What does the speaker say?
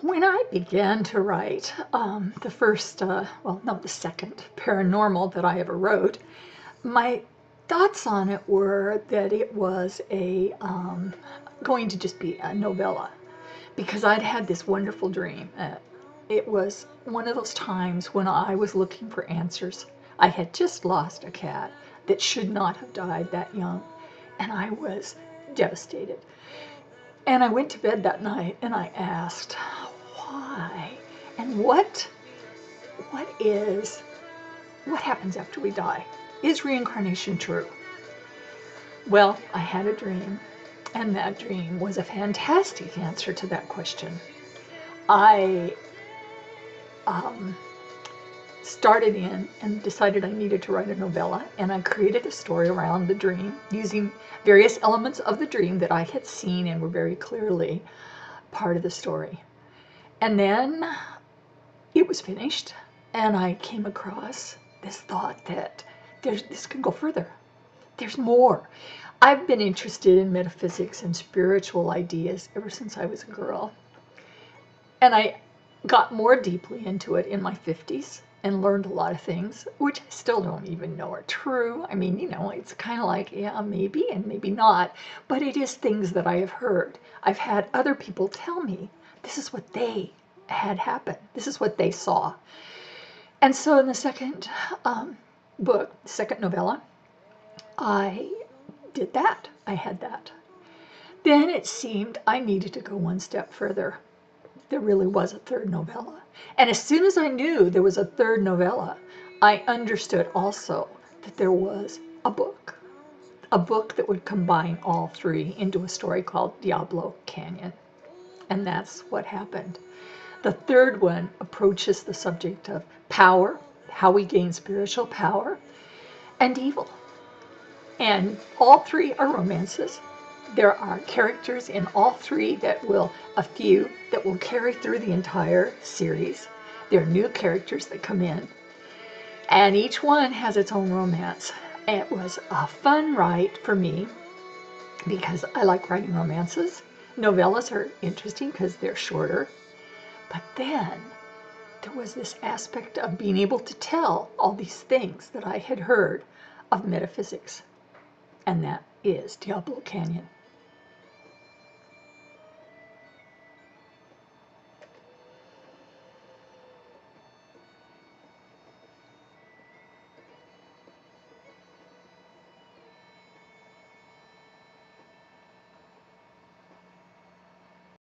When I began to write the first, well, no, the second paranormal that I ever wrote, my thoughts on it were that it was going to just be a novella because I'd had this wonderful dream. It was one of those times when I was looking for answers. I had just lost a cat that should not have died that young, and I was devastated. And I went to bed that night and I asked, why? And what happens after we die? Is reincarnation true? Well, I had a dream, and that dream was a fantastic answer to that question. I started in and decided I needed to write a novella, and I created a story around the dream using various elements of the dream that I had seen and were very clearly part of the story. And then it was finished, and I came across this thought that this can go further. There's more. I've been interested in metaphysics and spiritual ideas ever since I was a girl. And I got more deeply into it in my 50s and learned a lot of things, which I still don't even know are true. I mean, it's kind of like, yeah, maybe and maybe not. But it is things that I have heard. I've had other people tell me this is what they had happen. This is what they saw. And so in the second book, second novella, I did that. I had that. Then it seemed I needed to go one step further. There really was a third novella. And as soon as I knew there was a third novella, I understood also that there was a book that would combine all three into a story called Diablo Canyon. And that's what happened. The third one approaches the subject of power, how we gain spiritual power, and evil. And all three are romances. There are characters in all three a few that will carry through the entire series. There are new characters that come in. And each one has its own romance. It was a fun write for me because I like writing romances. Novellas are interesting because they're shorter. But then there was this aspect of being able to tell all these things that I had heard of metaphysics. And that is Diablo Canyon.